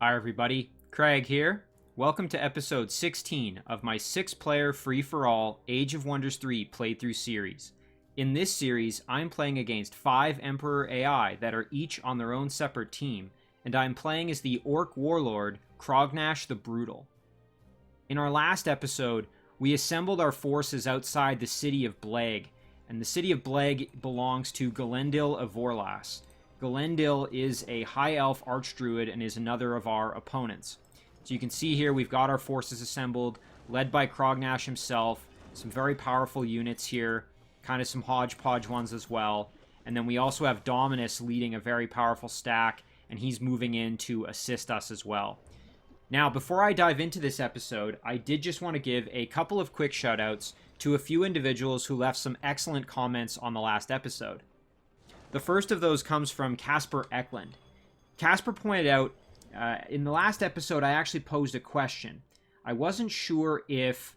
Hi everybody, Craig here. Welcome to episode 16 of my 6-player free-for-all Age of Wonders 3 playthrough series. In this series, I'm playing against 5 Emperor AI that are each on their own separate team, and I'm playing as the Orc Warlord, Crognash the Brutal. In our last episode, we assembled our forces outside the city of Bleg, and the city of Bleg belongs to Galendil of Vorlas. Galendil is a high elf archdruid and is another of our opponents. So you can see here we've got our forces assembled, led by Crognash himself, some very powerful units here, kind of some hodgepodge ones as well. And then we also have Dominus leading a very powerful stack, and he's moving in to assist us as well. Now, before I dive into this episode, I did just want to give a couple of quick shoutouts to a few individuals who left some excellent comments on the last episode. The first of those comes from Casper Eklund. Casper pointed out, in the last episode, I actually posed a question. I wasn't sure if...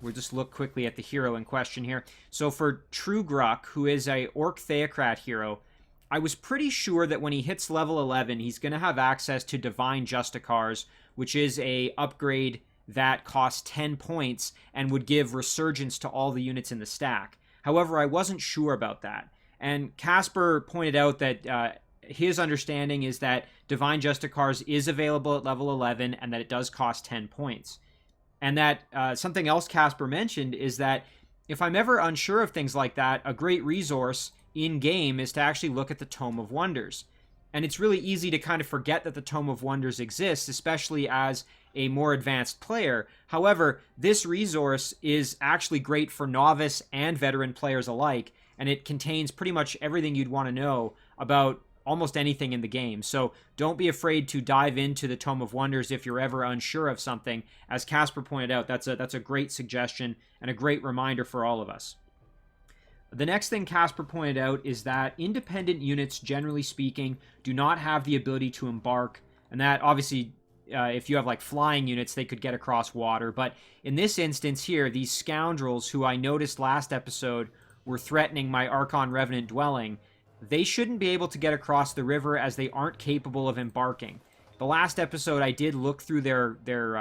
We'll just look quickly at the hero in question here. So for True Gruck, who is a Orc Theocrat hero, I was pretty sure that when he hits level 11, he's going to have access to Divine Justicars, which is a upgrade that costs 10 points and would give Resurgence to all the units in the stack. However, I wasn't sure about that. And Casper pointed out that his understanding is that Divine Justicars is available at level 11 and that it does cost 10 points. And that something else Casper mentioned is that if I'm ever unsure of things like that, a great resource in-game is to actually look at the Tome of Wonders. And it's really easy to kind of forget that the Tome of Wonders exists, especially as a more advanced player. However, this resource is actually great for novice and veteran players alike, and it contains pretty much everything you'd want to know about almost anything in the game. So don't be afraid to dive into the Tome of Wonders if you're ever unsure of something. As Casper pointed out, that's a great suggestion and a great reminder for all of us. The next thing Casper pointed out is that independent units, generally speaking, do not have the ability to embark, and that obviously if you have like flying units, they could get across water. But in this instance here, these scoundrels who I noticed last episode were threatening my Archon Revenant dwelling, they shouldn't be able to get across the river as they aren't capable of embarking. The last episode I did look through their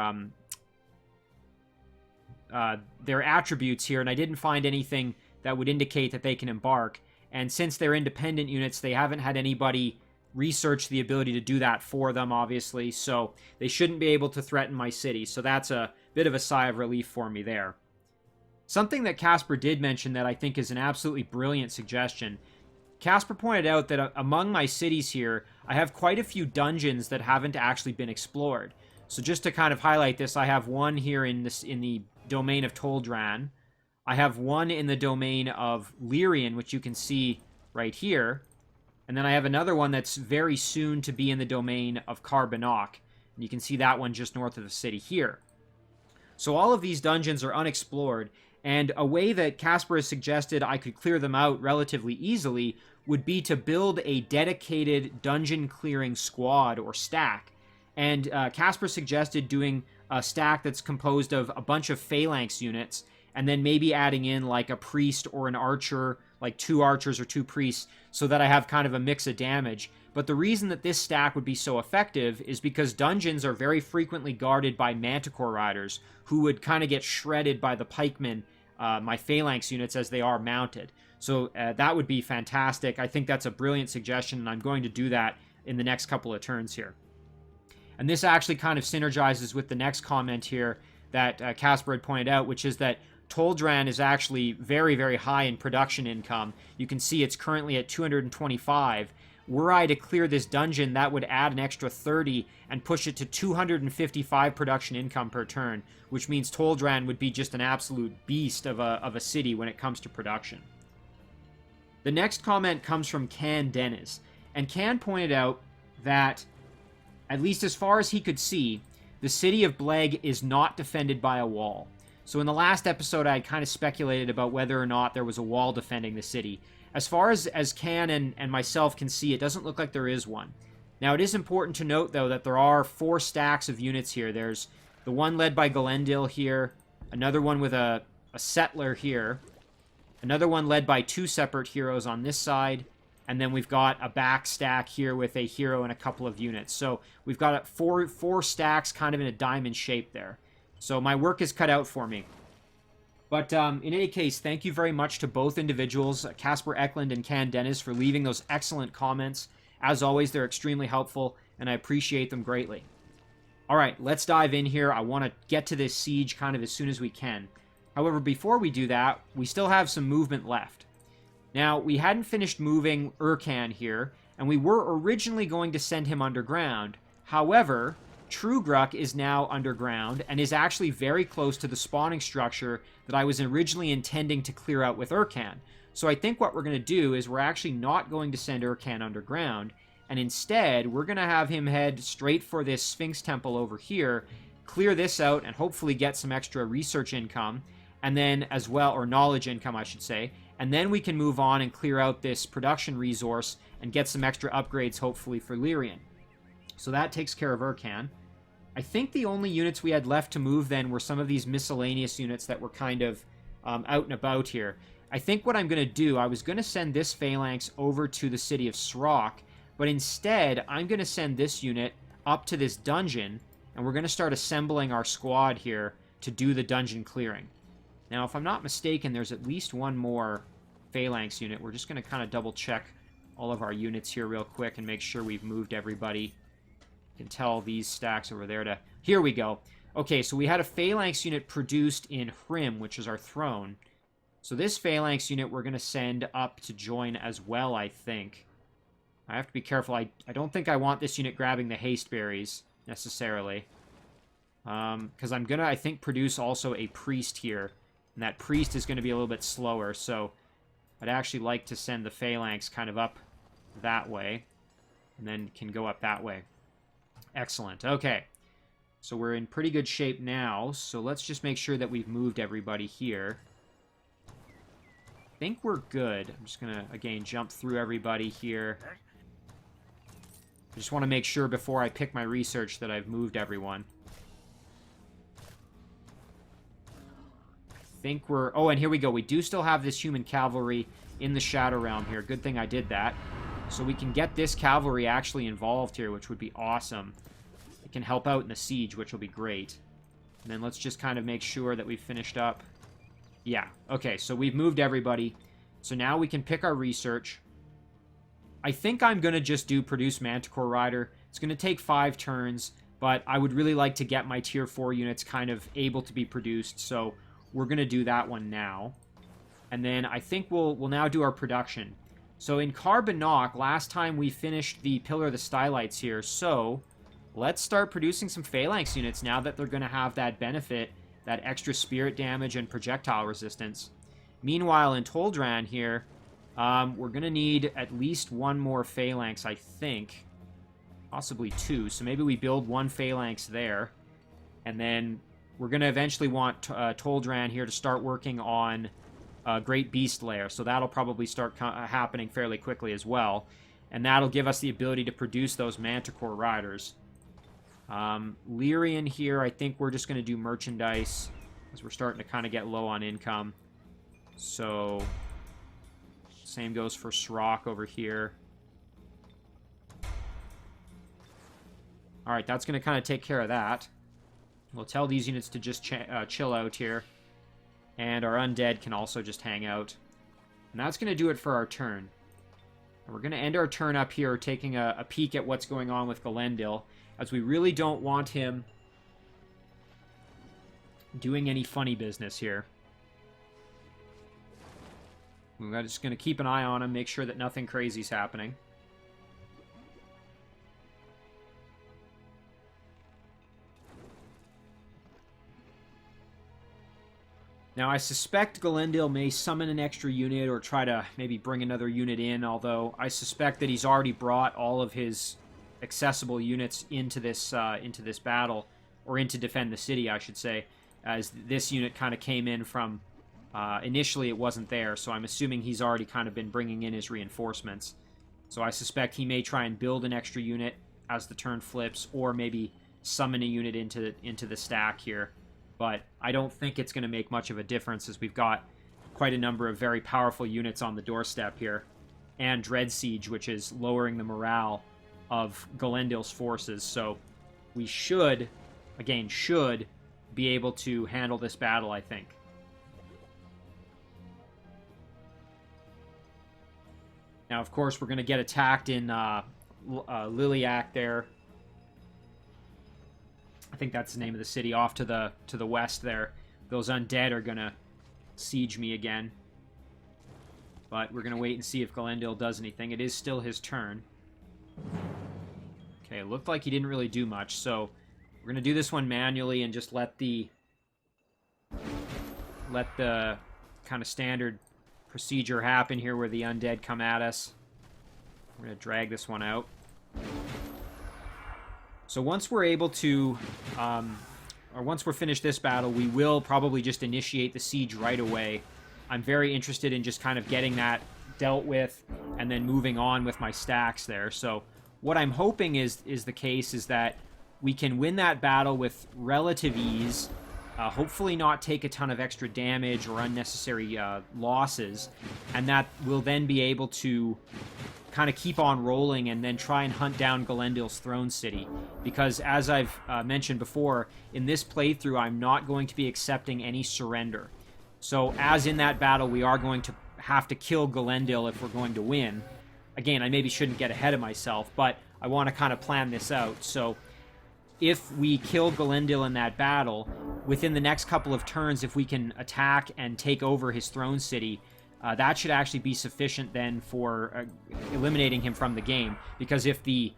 attributes here, and I didn't find anything that would indicate that they can embark. And since they're independent units, they haven't had anybody research the ability to do that for them, obviously, so they shouldn't be able to threaten my city. So that's a bit of a sigh of relief for me there. Something that Casper did mention that I think is an absolutely brilliant suggestion. Casper pointed out that among my cities here, I have quite a few dungeons that haven't actually been explored. So just to kind of highlight this, I have one here in the domain of Toldran. I have one in the domain of Lyrian, which you can see right here. And then I have another one that's very soon to be in the domain of Carbonok. And you can see that one just north of the city here. So all of these dungeons are unexplored. And a way that Casper has suggested I could clear them out relatively easily would be to build a dedicated dungeon clearing squad or stack. And Casper suggested doing a stack that's composed of a bunch of phalanx units, and then maybe adding in like a priest or an archer, like 2 archers or 2 priests, so that I have kind of a mix of damage. But the reason that this stack would be so effective is because dungeons are very frequently guarded by Manticore Riders, who would kind of get shredded by the pikemen, my phalanx units, as they are mounted. So that would be fantastic. I think that's a brilliant suggestion, and I'm going to do that in the next couple of turns here. And this actually kind of synergizes with the next comment here that Casper had pointed out, which is that Toldran is actually very, very high in production income. You can see it's currently at 225. Were I to clear this dungeon, that would add an extra 30 and push it to 255 production income per turn, which means Toldran would be just an absolute beast of a city when it comes to production. The next comment comes from Can Dennis, and Can pointed out that, at least as far as he could see, the city of Bleg is not defended by a wall. So in the last episode, I had kind of speculated about whether or not there was a wall defending the city. As far as Can and myself can see, it doesn't look like there is one. Now, it is important to note, though, that there are 4 stacks of units here. There's the one led by Galendil here, another one with a settler here, another one led by 2 separate heroes on this side, And then we've got a back stack here with a hero and a couple of units. So we've got four stacks kind of in a diamond shape there. So my work is cut out for me. But in any case, thank you very much to both individuals, Casper Eklund and Can Dennis, for leaving those excellent comments. As always, they're extremely helpful, and I appreciate them greatly. All right, let's dive in here. I want to get to this siege kind of as soon as we can. However, before we do that, we still have some movement left. Now, we hadn't finished moving Urkan here, and we were originally going to send him underground. However, Trugruk is now underground and is actually very close to the spawning structure that I was originally intending to clear out with Urkan. So I think what we're going to do is we're actually not going to send Urkan underground, and instead we're going to have him head straight for this Sphinx Temple over here, clear this out, and hopefully get some extra research income, and then as well, or knowledge income I should say, and then we can move on and clear out this production resource and get some extra upgrades hopefully for Lyrian. So that takes care of Urkan. I think the only units we had left to move then were some of these miscellaneous units that were kind of out and about here. I think what I'm going to do, I was going to send this phalanx over to the city of Srock, but instead I'm going to send this unit up to this dungeon, and we're going to start assembling our squad here to do the dungeon clearing. Now, if I'm not mistaken, there's at least one more phalanx unit. We're just going to kind of double check all of our units here real quick and make sure we've moved everybody. You can tell these stacks over there to... Here we go. Okay, so we had a phalanx unit produced in Hrim, which is our throne. So this phalanx unit we're going to send up to join as well, I think. I have to be careful. I don't think I want this unit grabbing the haste berries, necessarily. Because I'm going to, I think, produce also a priest here. And that priest is going to be a little bit slower, so I'd actually like to send the phalanx kind of up that way. And then can go up that way. Excellent. Okay. So we're in pretty good shape now, so let's just make sure that we've moved everybody here. I think we're good. I'm just going to, again, jump through everybody here. I just want to make sure before I pick my research that I've moved everyone. I think we're... Oh, and here we go. We do still have this human cavalry in the Shadow Realm here. Good thing I did that. So we can get this cavalry actually involved here, which would be awesome. It can help out in the siege, which will be great. And then let's just kind of make sure that we've finished up. Yeah, okay, so we've moved everybody. So now we can pick our research. I think I'm going to just do Produce Manticore Rider. It's going to take 5 turns, but I would really like to get my Tier 4 units kind of able to be produced, so we're going to do that one now. And then I think we'll now do our production. So in Carbonok, last time we finished the Pillar of the Stylites here, so let's start producing some Phalanx units now that they're going to have that benefit, that extra spirit damage and projectile resistance. Meanwhile, in Toldran here, we're going to need at least one more Phalanx, I think. Possibly 2, so maybe we build 1 Phalanx there. And then we're going to eventually want Toldran here to start working on Great Beast Lair, so that'll probably start happening fairly quickly as well. And that'll give us the ability to produce those Manticore Riders. Lyrian here, I think we're just going to do merchandise, as we're starting to kind of get low on income. So, same goes for Srock over here. Alright, that's going to kind of take care of that. We'll tell these units to just chill out here. And our undead can also just hang out. And that's going to do it for our turn. And we're going to end our turn up here, taking a peek at what's going on with Galendil, as we really don't want him doing any funny business here. We're just going to keep an eye on him, make sure that nothing crazy is happening. Now, I suspect Galendil may summon an extra unit or try to maybe bring another unit in, although I suspect that he's already brought all of his accessible units into this battle, or into defend the city, I should say, as this unit kind of came in from... initially it wasn't there, so I'm assuming he's already kind of been bringing in his reinforcements. So I suspect he may try and build an extra unit as the turn flips, or maybe summon a unit into the stack here. But I don't think it's going to make much of a difference, as we've got quite a number of very powerful units on the doorstep here. and Dread Siege, which is lowering the morale of Galendil's forces. So we should, again, should be able to handle this battle, I think. Now, of course, we're going to get attacked in Liliac there. I think that's the name of the city off to the west there. Those undead are going to siege me again. But we're going to wait and see if Galendil does anything. It is still his turn. Okay, it looked like he didn't really do much, so we're going to do this one manually and just let the kind of standard procedure happen here where the undead come at us. We're going to drag this one out. So once we're able to, or once we're finished this battle, we will probably just initiate the siege right away. I'm very interested in just kind of getting that dealt with and then moving on with my stacks there. So what I'm hoping is the case is that we can win that battle with relative ease, hopefully not take a ton of extra damage or unnecessary losses, and that we'll then be able to kind of keep on rolling and then try and hunt down Galendil's throne city. Because as I've mentioned before, in this playthrough, I'm not going to be accepting any surrender. So as in that battle, we are going to have to kill Galendil if we're going to win. Again, I maybe shouldn't get ahead of myself, but I want to kind of plan this out. So if we kill Galendil in that battle, within the next couple of turns, if we can attack and take over his throne city, that should actually be sufficient then for eliminating him from the game. Because if the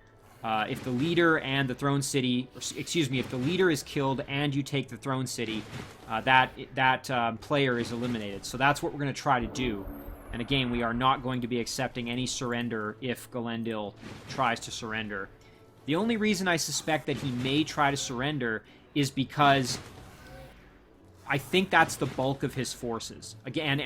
leader and the throne city, excuse me, if the leader is killed and you take the throne city, that player is eliminated. So that's what we're going to try to do. And again, we are not going to be accepting any surrender if Galendil tries to surrender. The only reason I suspect that he may try to surrender is because I think that's the bulk of his forces. Again,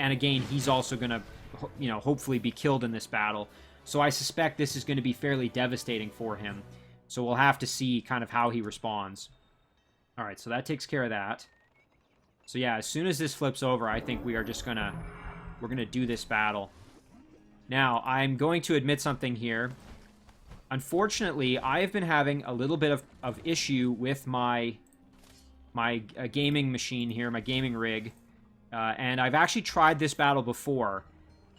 he's also going to, hopefully be killed in this battle. So I suspect this is going to be fairly devastating for him. So we'll have to see kind of how he responds. All right, so that takes care of that. So yeah, as soon as this flips over, I think we are just going to, we're going to do this battle. Now, I'm going to admit something here. Unfortunately, I have been having a little bit of issue with my gaming machine here, my gaming rig. And I've actually tried this battle before.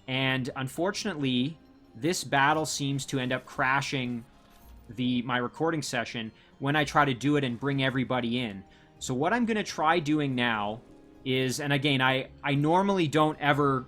And unfortunately, this battle seems to end up crashing my recording session when I try to do it and bring everybody in. So what I'm going to try doing now is, and again, I normally don't ever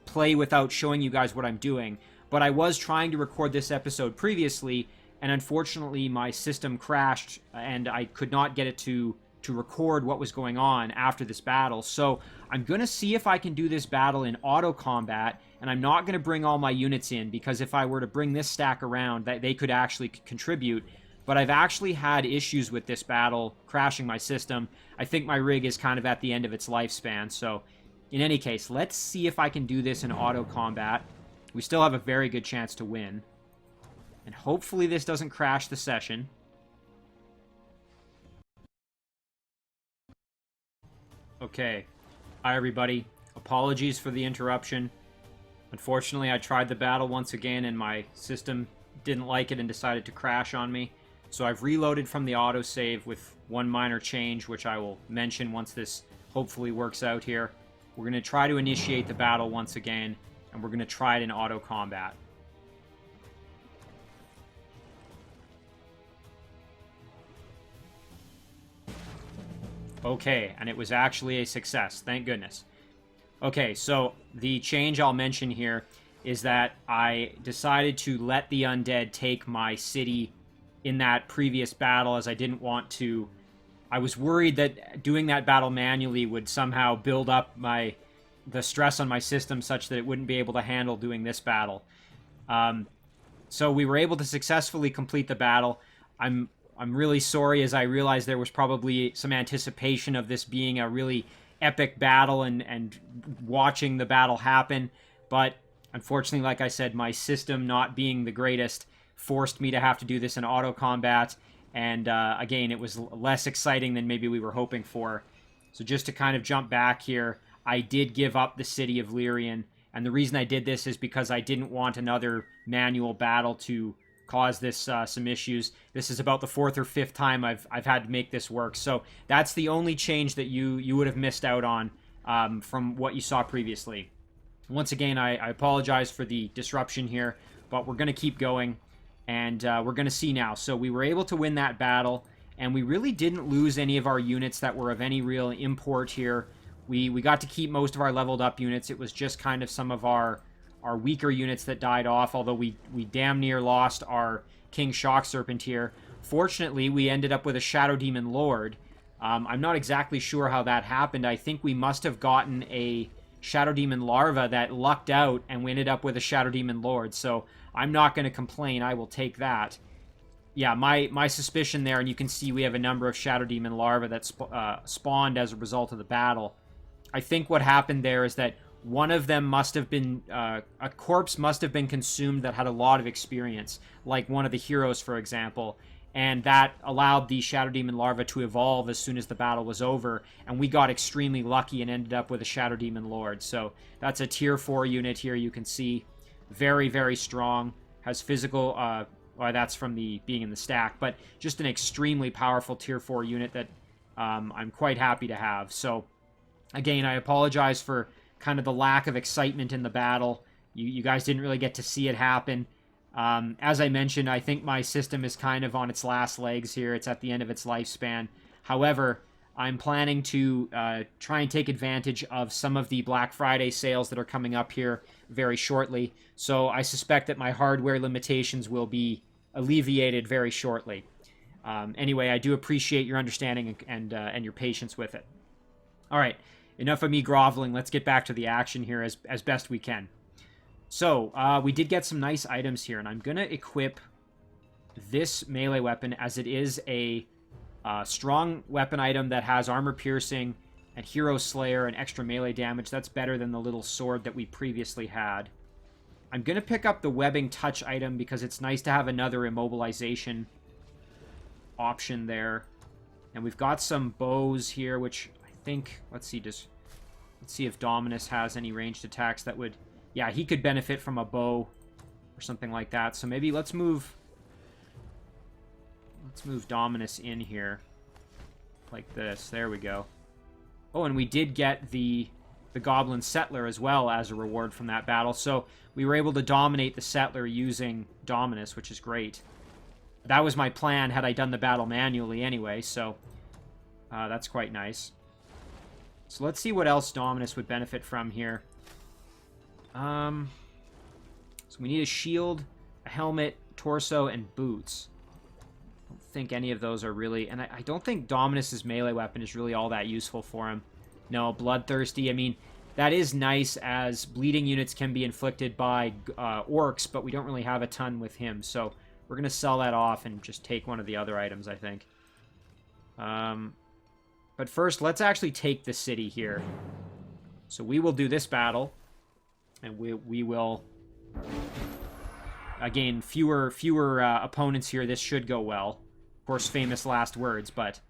play without showing you guys what I'm doing, but I was trying to record this episode previously, and unfortunately my system crashed, and I could not get it to record what was going on after this battle. So I'm going to see if I can do this battle in auto combat, and I'm not going to bring all my units in, because if I were to bring this stack around, they could actually contribute. But I've actually had issues with this battle crashing my system. I think my rig is kind of at the end of its lifespan. So in any case, let's see if I can do this in auto combat. We still have a very good chance to win. And hopefully this doesn't crash the session. Okay. Hi, everybody. Apologies for the interruption. Unfortunately, I tried the battle once again, and my system didn't like it and decided to crash on me. So I've reloaded from the autosave with one minor change, which I will mention once this hopefully works out here. We're going to try to initiate the battle once again, and we're going to try it in auto combat. Okay, and it was actually a success. Thank goodness. Okay, so the change I'll mention here is that I decided to let the undead take my city in that previous battle, as I didn't want to. I was worried that doing that battle manually would somehow build up the stress on my system such that it wouldn't be able to handle doing this battle. So we were able to successfully complete the battle. I'm really sorry, as I realized there was probably some anticipation of this being a really epic battle and watching the battle happen. But unfortunately, like I said, my system not being the greatest forced me to have to do this in auto combat. And again, it was less exciting than maybe we were hoping for. So just to kind of jump back here, I did give up the city of Lyrian, And the reason I did this is because I didn't want another manual battle to cause this some issues. This is about the 4th or 5th time I've had to make this work. So that's the only change that you would have missed out on from what you saw previously. Once again, I apologize for the disruption here, but we're going to keep going, and we're going to see now. So we were able to win that battle, and we really didn't lose any of our units that were of any real import here. We got to keep most of our leveled up units. It was just kind of some of our weaker units that died off, although we damn near lost our King Shock Serpent here. Fortunately, we ended up with a Shadow Demon Lord. I'm not exactly sure how that happened. I think we must have gotten a Shadow Demon Larva that lucked out, and we ended up with a Shadow Demon Lord. So I'm not going to complain. I will take that. Yeah, my suspicion there, and you can see we have a number of Shadow Demon Larvae that spawned as a result of the battle. I think what happened there is that one of them must have been, a corpse must have been consumed that had a lot of experience, like one of the heroes, for example, and that allowed the Shadow Demon Larva to evolve as soon as the battle was over, and we got extremely lucky and ended up with a Shadow Demon Lord. So that's a tier 4 unit here, you can see. Very, very strong. Has physical, well, that's from the being in the stack, but just an extremely powerful tier 4 unit that I'm quite happy to have. So again, I apologize for kind of the lack of excitement in the battle. You guys didn't really get to see it happen. As I mentioned, I think my system is kind of on its last legs here. It's at the end of its lifespan. However, I'm planning to try and take advantage of some of the Black Friday sales that are coming up here very shortly. So I suspect that my hardware limitations will be alleviated very shortly. Anyway, I do appreciate your understanding and your patience with it. All right. Enough of me groveling. Let's get back to the action here as best we can. So, we did get some nice items here, and I'm going to equip this melee weapon as it is a strong weapon item that has armor piercing and hero slayer and extra melee damage. That's better than the little sword that we previously had. I'm going to pick up the webbing touch item because it's nice to have another immobilization option there. And we've got some bows here, which I think, let's see if Dominus has any ranged attacks that would, yeah, he could benefit from a bow or something like that. So maybe let's move Dominus in here like this. There we go. Oh, and we did get the Goblin Settler as well as a reward from that battle. So we were able to dominate the Settler using Dominus, which is great. That was my plan had I done the battle manually anyway, so that's quite nice. So let's see what else Dominus would benefit from here. So we need a shield, a helmet, torso, and boots. I don't think any of those are really... And I don't think Dominus's melee weapon is really all that useful for him. No, Bloodthirsty. I mean, that is nice as bleeding units can be inflicted by orcs, but we don't really have a ton with him. So we're going to sell that off and just take one of the other items, I think. But first, let's actually take the city here. So we will do this battle. And we will... Again, fewer opponents here. This should go well. Of course, famous last words, but...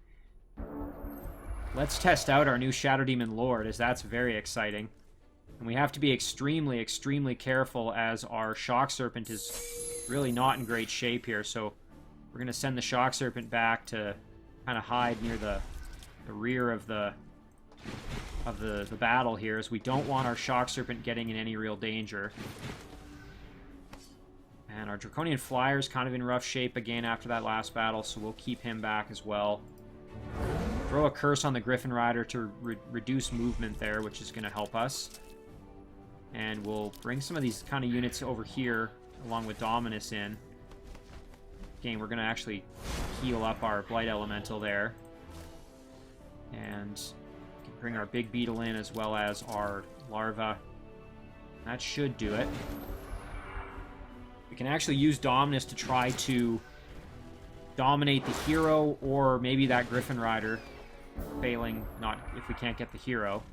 Let's test out our new Shadow Demon Lord, as that's very exciting. And we have to be extremely, extremely careful as our Shock Serpent is really not in great shape here. So we're going to send the Shock Serpent back to kind of hide near the rear of the battle here, as we don't want our Shock Serpent getting in any real danger. And our Draconian Flyer's kind of in rough shape again after that last battle, so we'll keep him back as well. Throw a curse on the Griffin Rider to reduce movement there, which is going to help us. And we'll bring some of these kind of units over here, along with Dominus in. Again, we're going to actually heal up our Blight Elemental there. And we can bring our Big Beetle in, as well as our Larva. That should do it. We can actually use Dominus to try to dominate the hero, or maybe that Griffin Rider. Failing, not if we can't get the hero.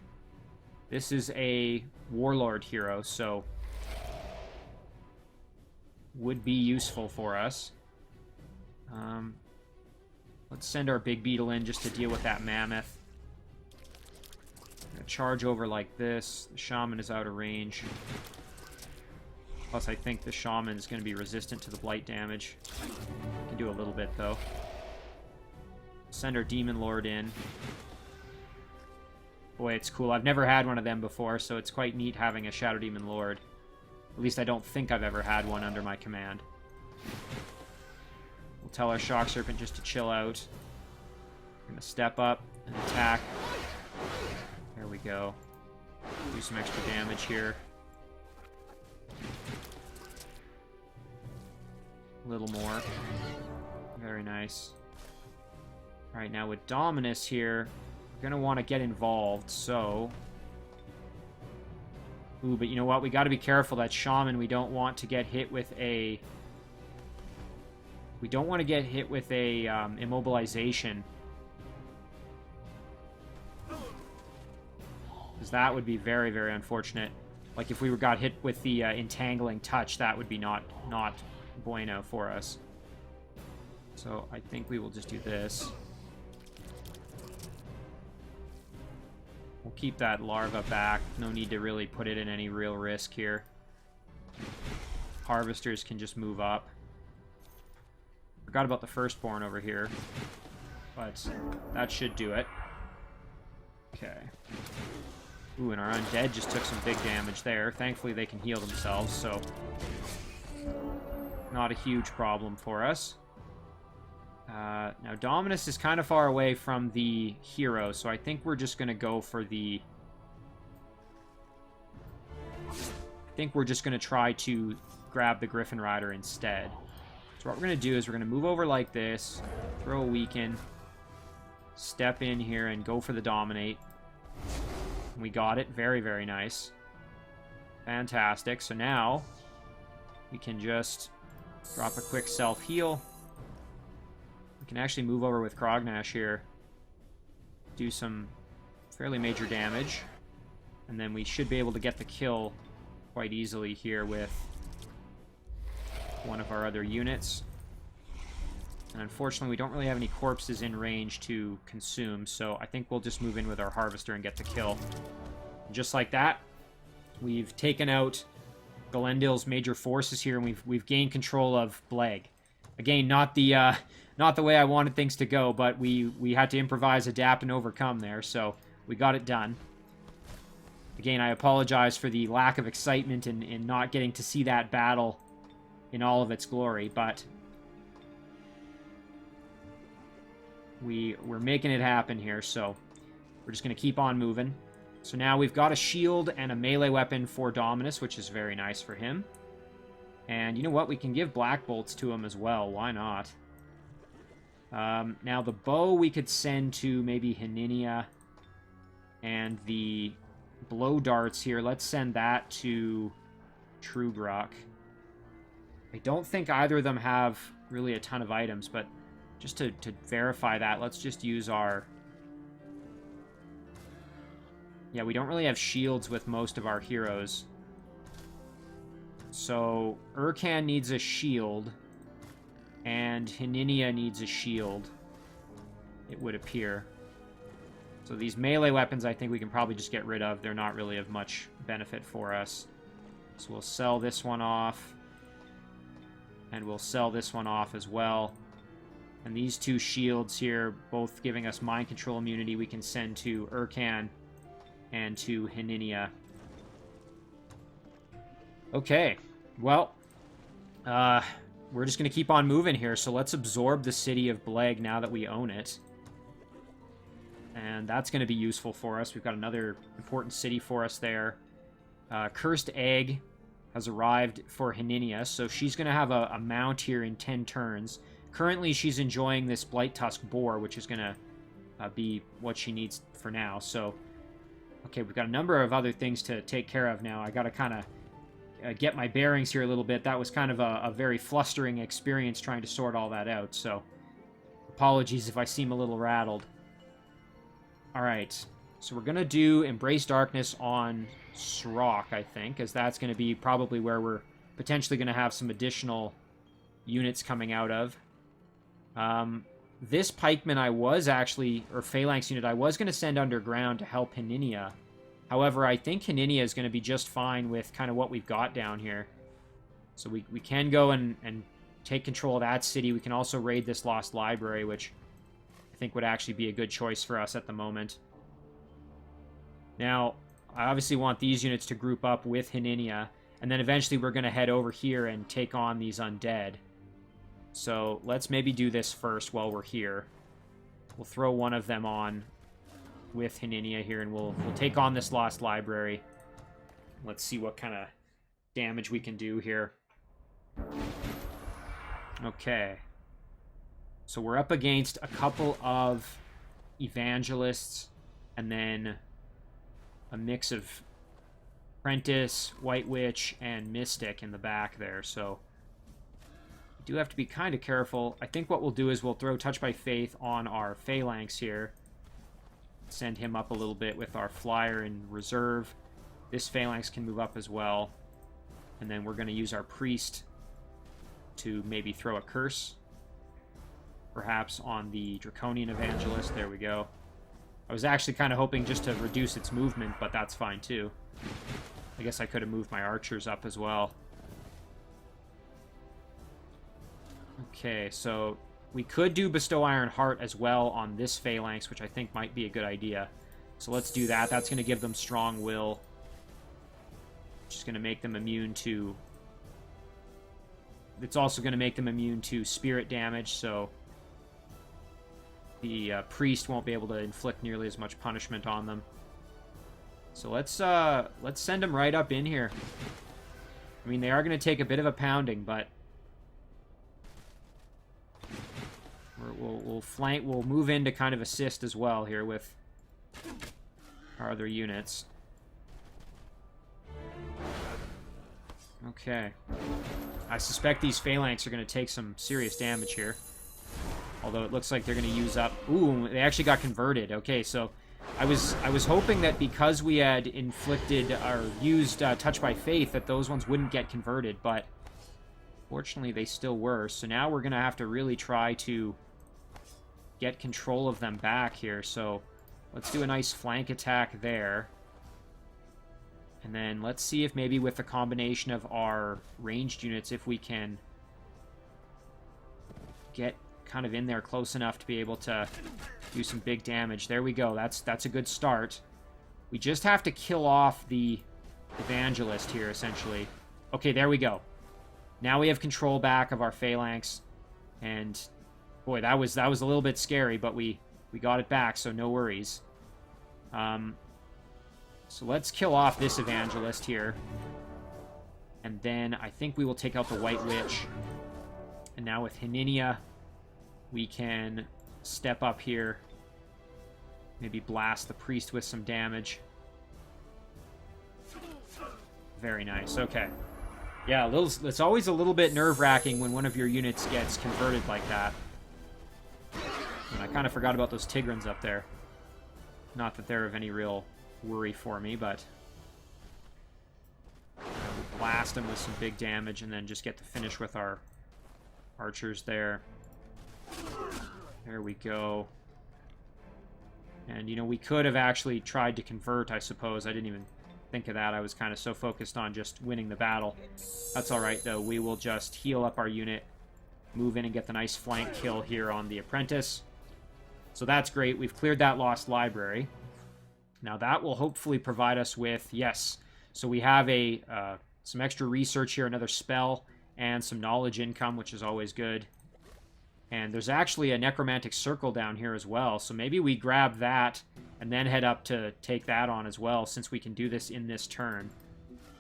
This is a Warlord hero, so would be useful for us. Let's send our Big Beetle in just to deal with that Mammoth. charge over like this. The shaman is out of range. Plus, I think the shaman is going to be resistant to the blight damage. Can do a little bit, though. Send our demon lord in. Boy, it's cool. I've never had one of them before, so it's quite neat having a Shadow Demon Lord. At least I don't think I've ever had one under my command. We'll tell our Shock Serpent just to chill out. We're going to step up and attack. There we go. Do some extra damage here. A little more. Very nice. Alright, now with Dominus here, we're going to want to get involved, so... Ooh, but you know what? We got to be careful. That Shaman, we don't want to get hit with a... We don't want to get hit with a immobilization. Because that would be very, very unfortunate. Like, if we got hit with the entangling touch, that would be not bueno for us. So, I think we will just do this. We'll keep that larva back. No need to really put it in any real risk here. Harvesters can just move up. Forgot about the firstborn over here. But that should do it. Okay. Ooh, and our undead just took some big damage there. Thankfully, they can heal themselves, so... Not a huge problem for us. Now, Dominus is kind of far away from the hero, so I think we're just going to go for the... I think we're just going to try to grab the Griffin Rider instead. So what we're going to do is we're going to move over like this, throw a weaken, step in here, and go for the Dominate. We got it. Very, very nice. Fantastic. So now, we can just drop a quick self-heal. We can actually move over with Crognash here. Do some fairly major damage. And then we should be able to get the kill quite easily here with one of our other units. And unfortunately, we don't really have any corpses in range to consume, so I think we'll just move in with our Harvester and get the kill. And just like that, we've taken out Galendil's major forces here, and we've gained control of Bleg. Again, not the way I wanted things to go, but we had to improvise, adapt, and overcome there, so we got it done. Again, I apologize for the lack of excitement in not getting to see that battle in all of its glory, but we're making it happen here, so we're just going to keep on moving. So now we've got a shield and a melee weapon for Dominus, which is very nice for him. And you know what? We can give Black Bolts to him as well. Why not? Now, the bow we could send to maybe Heninia, and the blow darts here, let's send that to Trugrok. I don't think either of them have really a ton of items, but just to verify that, let's just use our... Yeah, we don't really have shields with most of our heroes. So, Urkan needs a shield, and Heninia needs a shield, it would appear. So these melee weapons I think we can probably just get rid of. They're not really of much benefit for us. So we'll sell this one off. And we'll sell this one off as well. And these two shields here, both giving us mind control immunity, we can send to Urkan and to Heninia. Okay, well, we're just going to keep on moving here, so let's absorb the city of Bleg now that we own it. And that's going to be useful for us. We've got another important city for us there. Cursed Egg has arrived for Heninia, so she's going to have a mount here in 10 turns. Currently, she's enjoying this Blight Tusk Boar, which is going to be what she needs for now. So, okay, we've got a number of other things to take care of now. I got to kind of get my bearings here a little bit. That was kind of a very flustering experience trying to sort all that out, so apologies if I seem a little rattled. Alright, so we're going to do Embrace Darkness on Srock, I think, as that's going to be probably where we're potentially going to have some additional units coming out of. This pikeman I was actually, or phalanx unit, I was going to send underground to help Heninia, However, I think Haninia is going to be just fine with kind of what we've got down here. So we can go and take control of that city. We can also raid this Lost Library, which I think would actually be a good choice for us at the moment. Now, I obviously want these units to group up with Haninia, and then eventually we're going to head over here and take on these undead. So let's maybe do this first while we're here. We'll throw one of them on with Haninia here, and we'll take on this Lost Library. Let's see what kind of damage we can do here. Okay. So we're up against a couple of Evangelists, and then a mix of Apprentice, White Witch, and Mystic in the back there, so we do have to be kind of careful. I think what we'll do is we'll throw Touch by Faith on our Phalanx here. Send him up a little bit with our Flyer in reserve. This Phalanx can move up as well. And then we're going to use our Priest to maybe throw a Curse. Perhaps on the Draconian Evangelist. There we go. I was actually kind of hoping just to reduce its movement, but that's fine too. I guess I could have moved my archers up as well. Okay, so we could do Bestow Iron Heart as well on this Phalanx, which I think might be a good idea. So let's do that. That's going to give them Strong Will. Which is going to make them immune to... It's also going to make them immune to spirit damage, so the priest won't be able to inflict nearly as much punishment on them. So let's send them right up in here. I mean, they are going to take a bit of a pounding, but we'll move in to kind of assist as well here with our other units. Okay. I suspect these Phalanx are going to take some serious damage here. Although it looks like they're going to use up... Ooh, they actually got converted. Okay, so I was hoping that because we had inflicted or used Touch by Faith that those ones wouldn't get converted, but fortunately they still were. So now we're going to have to really try to get control of them back here. So let's do a nice flank attack there. And then let's see if maybe with the combination of our ranged units, if we can get kind of in there close enough to be able to do some big damage. There we go. That's a good start. We just have to kill off the Evangelist here, essentially. Okay, there we go. Now we have control back of our Phalanx. And boy, that was a little bit scary, but we got it back, so no worries. So let's kill off this Evangelist here. And then I think we will take out the White Witch. And now with Haninia, we can step up here. Maybe blast the Priest with some damage. Very nice. Okay. Yeah, it's always a little bit nerve-wracking when one of your units gets converted like that. And I kind of forgot about those Tigrans up there. Not that they're of any real worry for me, but we'll blast them with some big damage and then just get the finish with our archers there. There we go. And, you know, we could have actually tried to convert, I suppose. I didn't even think of that. I was kind of so focused on just winning the battle. That's alright, though. We will just heal up our unit, move in and get the nice flank kill here on the Apprentice. So that's great. We've cleared that Lost Library. Now that will hopefully provide us with, yes, so we have some extra research here, another spell, and some knowledge income, which is always good. And there's actually a necromantic circle down here as well, so maybe we grab that and then head up to take that on as well, since we can do this in this turn.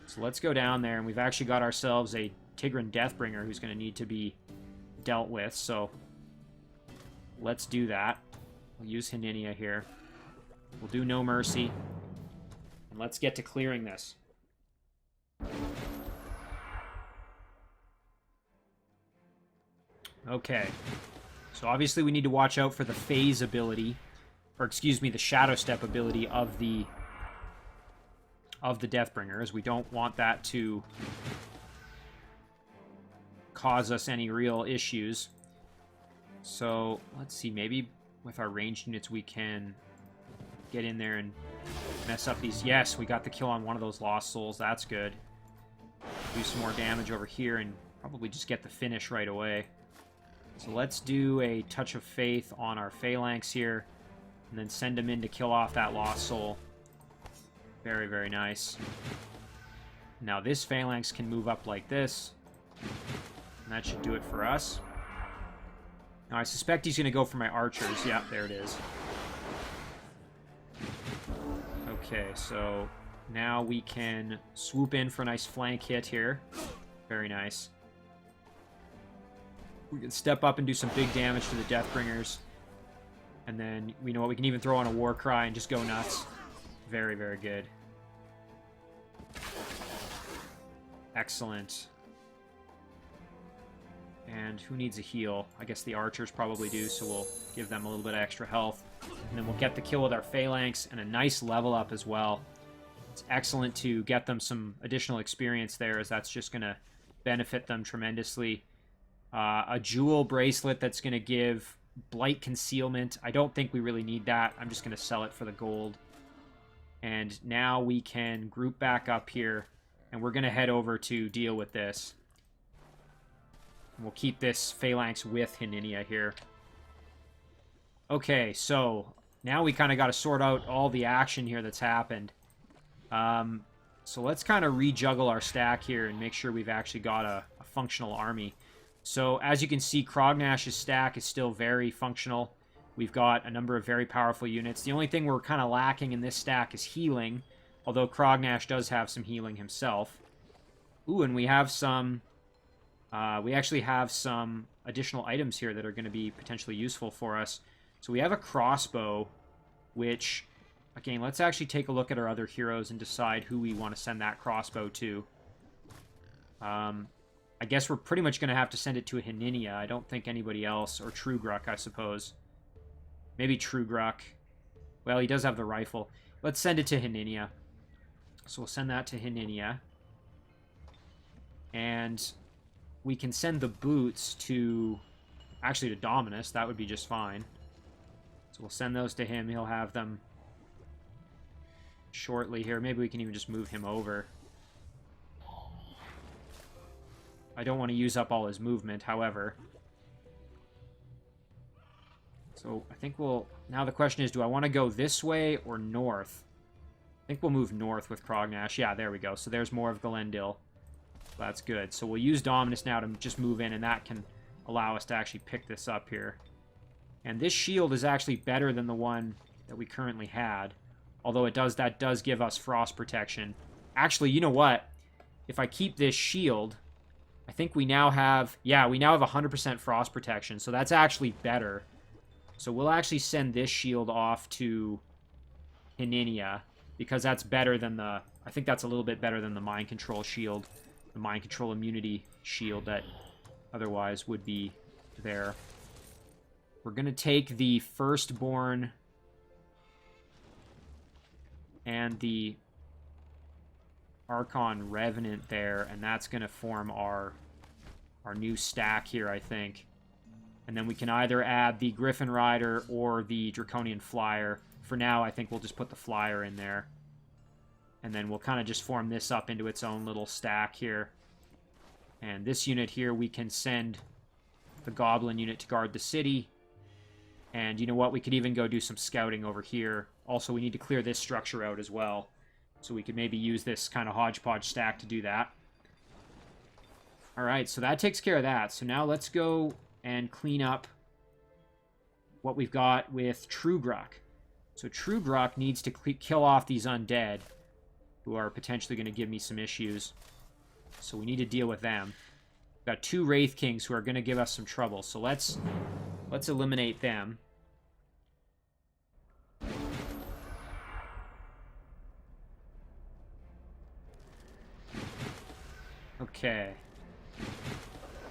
So let's go down there, and we've actually got ourselves a Tigran Deathbringer who's going to need to be dealt with, so let's do that. We'll use Haninia here. We'll do No Mercy. And let's get to clearing this. Okay. So obviously we need to watch out for the phase ability, or excuse me, the Shadow Step ability of the Deathbringer, as we don't want that to cause us any real issues. So let's see, maybe with our ranged units we can get in there and mess up these. Yes, we got the kill on one of those Lost Souls. That's good. Do some more damage over here and probably just get the finish right away. So let's do a Touch of Faith on our Phalanx here, and then send him in to kill off that Lost Soul. Very, very nice. Now this Phalanx can move up like this, and that should do it for us. Now I suspect he's going to go for my archers. Yeah, there it is. Okay, so now we can swoop in for a nice flank hit here. Very nice. We can step up and do some big damage to the Deathbringers. And then, you know what, we can even throw on a War Cry and just go nuts. Very, very good. Excellent. And who needs a heal? I guess the archers probably do, so we'll give them a little bit of extra health. And then we'll get the kill with our Phalanx and a nice level up as well. It's excellent to get them some additional experience there, as that's just going to benefit them tremendously. A jewel bracelet that's going to give Blight Concealment. I don't think we really need that. I'm just going to sell it for the gold. And now we can group back up here, and we're going to head over to deal with this. We'll keep this Phalanx with Hininia here. Okay, so now we kind of got to sort out all the action here that's happened. So let's kind of rejuggle our stack here and make sure we've actually got a functional army. So as you can see, Crognash's stack is still very functional. We've got a number of very powerful units. The only thing we're kind of lacking in this stack is healing, although Crognash does have some healing himself. Ooh, and we have some... we actually have some additional items here that are going to be potentially useful for us. So we have a crossbow, which, again, let's actually take a look at our other heroes and decide who we want to send that crossbow to. I guess we're pretty much going to have to send it to a Hininia. I don't think anybody else, or Trugruk, I suppose. Maybe Trugruk. Well, he does have the rifle. Let's send it to Hininia. So we'll send that to Hininia. And we can send the boots to... actually, to Dominus. That would be just fine. So we'll send those to him. He'll have them shortly here. Maybe we can even just move him over. I don't want to use up all his movement, however. So I think we'll... now the question is, do I want to go this way or north? I think we'll move north with Crognash. Yeah, there we go. So there's more of Galendil. That's good. So we'll use Dominus now to just move in, and that can allow us to actually pick this up here. And this shield is actually better than the one that we currently had. Although that does give us frost protection. Actually, you know what? If I keep this shield... I think we now have... yeah, we now have 100% frost protection, so that's actually better. So we'll actually send this shield off to Hininia, because that's better than the... I think that's a little bit better than the Mind Control shield, the Mind Control immunity shield that otherwise would be there. We're going to take the Firstborn and the Archon Revenant there, and that's going to form our new stack here, I think. And then we can either add the Griffin Rider or the Draconian Flyer. For now, I think we'll just put the Flyer in there. And then we'll kind of just form this up into its own little stack here. And this unit here, we can send the Goblin unit to guard the city. And you know what? We could even go do some scouting over here. Also, we need to clear this structure out as well. So we could maybe use this kind of hodgepodge stack to do that. Alright, so that takes care of that. So now let's go and clean up what we've got with Trugruk. So Trugruk needs to kill off these undead, who are potentially going to give me some issues. So we need to deal with them. We've got two Wraith Kings who are going to give us some trouble. So let's eliminate them. Okay.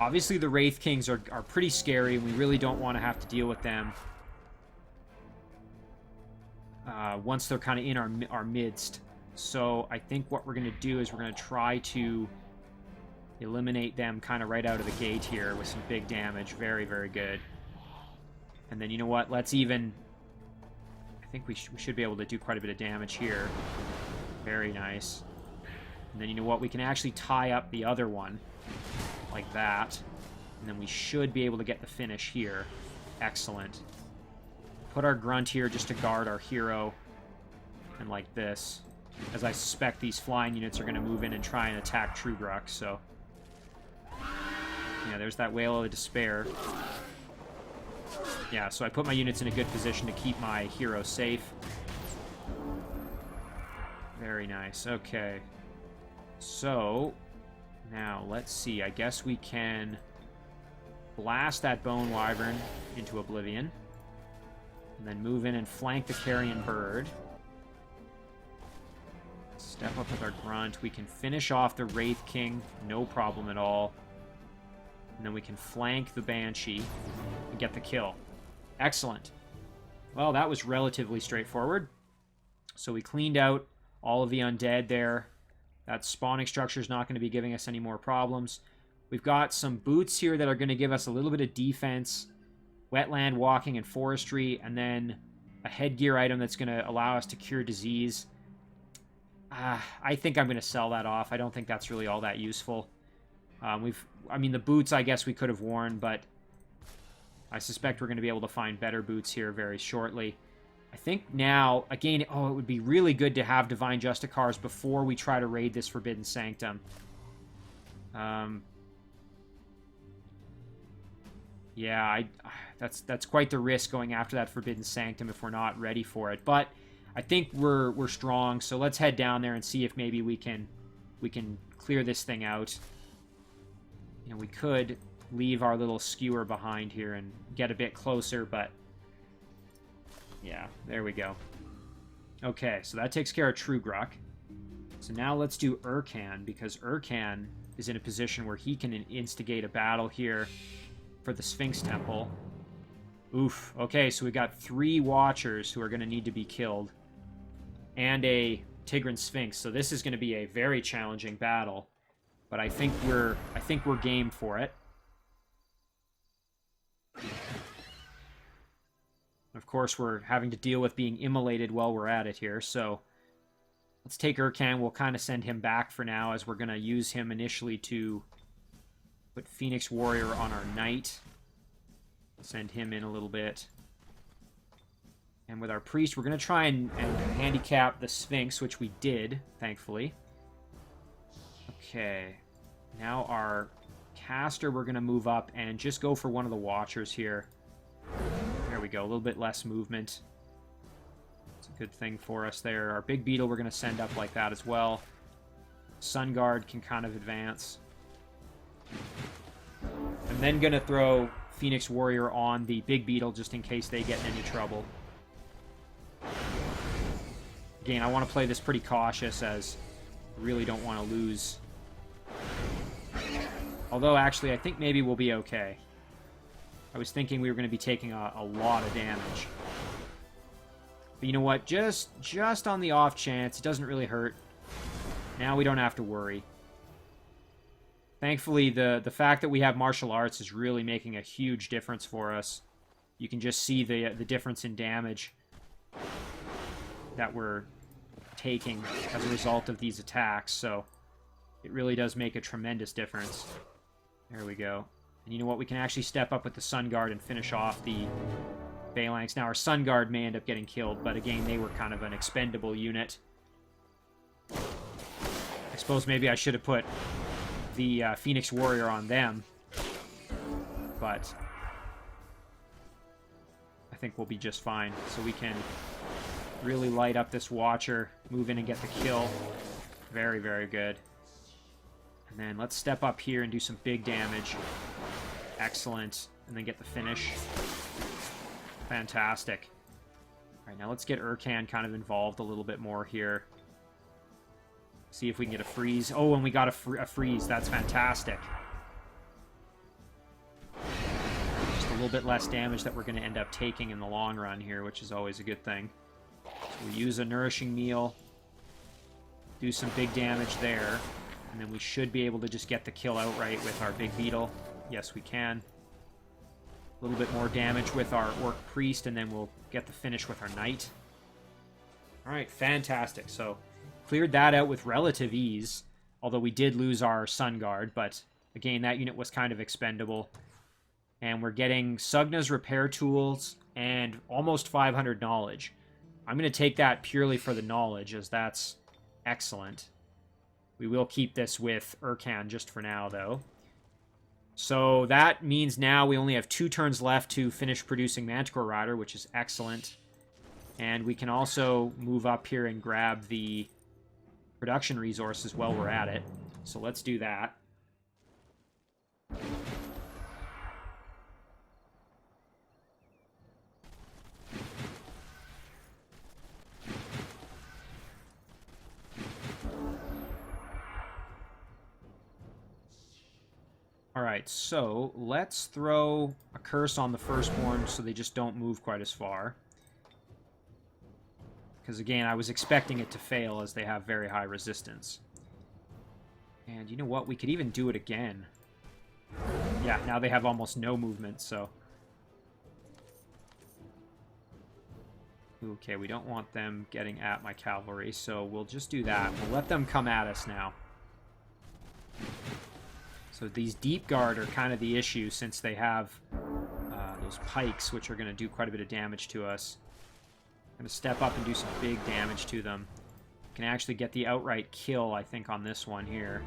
Obviously, the Wraith Kings are pretty scary, and we really don't want to have to deal with them once they're kind of in our midst. So I think what we're going to do is we're going to try to eliminate them kind of right out of the gate here with some big damage. Very, very good. And then, you know what? Let's even... I think we should be able to do quite a bit of damage here. Very nice. And then you know what? We can actually tie up the other one like that. And then we should be able to get the finish here. Excellent. Put our grunt here just to guard our hero. And like this. As I suspect these flying units are going to move in and try and attack Trugruk, so... Yeah, there's that Whale of Despair. Yeah, so I put my units in a good position to keep my hero safe. Very nice. Okay. So, now, let's see. I guess we can blast that Bone Wyvern into oblivion. And then move in and flank the Carrion Bird. Step up with our Grunt. We can finish off the Wraith King. No problem at all. And then we can flank the Banshee and get the kill. Excellent. Well, that was relatively straightforward. So we cleaned out all of the undead there. That spawning structure is not going to be giving us any more problems. We've got some boots here that are going to give us a little bit of defense, wetland walking and forestry, and then a headgear item that's going to allow us to cure disease. I think I'm going to sell that off. I don't think that's really all that useful. I mean, the boots I guess we could have worn, but I suspect we're going to be able to find better boots here very shortly. I think now, again, it would be really good to have Divine Justicars before we try to raid this Forbidden Sanctum. Yeah, that's quite the risk going after that Forbidden Sanctum if we're not ready for it. But I think we're strong, so let's head down there and see if maybe we can clear this thing out. You know, we could leave our little skewer behind here and get a bit closer, but yeah, there we go. Okay, so that takes care of Trugruk. So now let's do Urkan, because Urkan is in a position where he can instigate a battle here for the Sphinx Temple. Oof. Okay, so we got 3 Watchers who are going to need to be killed. And a Tigran Sphinx, so this is going to be a very challenging battle. But I think we're game for it. Of course, we're having to deal with being immolated while we're at it here, so let's take Urkan. We'll kind of send him back for now, as we're going to use him initially to put Phoenix Warrior on our Knight. Send him in a little bit. And with our Priest, we're going to try and handicap the Sphinx, which we did, thankfully. Okay. Now our Caster, we're going to move up and just go for one of the Watchers here. There we go, a little bit less movement. It's a good thing for us there. Our Big Beetle, we're going to send up like that as well. Sun Guard can kind of advance. I'm then going to throw Phoenix Warrior on the Big Beetle just in case they get in any trouble. Again, I want to play this pretty cautious, as I really don't want to lose. Although, actually, I think maybe we'll be okay. I was thinking we were going to be taking a lot of damage. But you know what? Just on the off chance, it doesn't really hurt. Now we don't have to worry. Thankfully, the fact that we have martial arts is really making a huge difference for us. You can just see the difference in damage that we're taking as a result of these attacks, so it really does make a tremendous difference. There we go. And you know what? We can actually step up with the Sun Guard and finish off the Phalanx. Now, our Sun Guard may end up getting killed, but again, they were kind of an expendable unit. I suppose maybe I should have put the Phoenix Warrior on them, but I think we'll be just fine. So we can really light up this Watcher, move in and get the kill. Very, very good. And then let's step up here and do some big damage. Excellent. And then get the finish. Fantastic. Alright, now let's get Urkan kind of involved a little bit more here. See if we can get a freeze. Oh, and we got a freeze. That's fantastic. Just a little bit less damage that we're going to end up taking in the long run here, which is always a good thing. So we use a Nourishing Meal. Do some big damage there. And then we should be able to just get the kill outright with our Big Beetle. Yes, we can. A little bit more damage with our Orc Priest, and then we'll get the finish with our Knight. All right, fantastic. So cleared that out with relative ease, although we did lose our Sun Guard, but again, that unit was kind of expendable. And we're getting Sugna's repair tools and almost 500 knowledge. I'm going to take that purely for the knowledge, as that's excellent. We will keep this with Urkan just for now, though. So that means now we only have 2 turns left to finish producing Manticore Rider, which is excellent. And we can also move up here and grab the production resources while we're at it. So let's do that. Alright, so let's throw a curse on the Firstborn so they just don't move quite as far. Because again, I was expecting it to fail as they have very high resistance. And you know what? We could even do it again. Yeah, now they have almost no movement, so... Okay, we don't want them getting at my cavalry, so we'll just do that. We'll let them come at us now. So these Deep Guard are kind of the issue, since they have those pikes, which are going to do quite a bit of damage to us. I'm going to step up and do some big damage to them. Can actually get the outright kill, I think, on this one here.